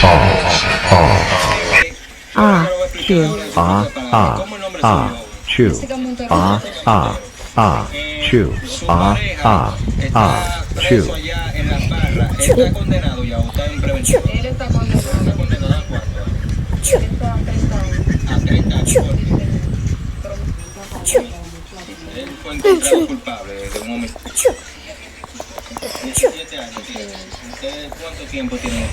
Chu. Chu. Chu. Chu. Allá en Las Barras, está condenado ya, o está en preventivo. Él está condenado. Está condenado a cuánto? Está a 30 años. A 30 años. Él fue encontrado culpable de un homicidio. 17 años tiene. ¿Usted cuánto tiempo tiene?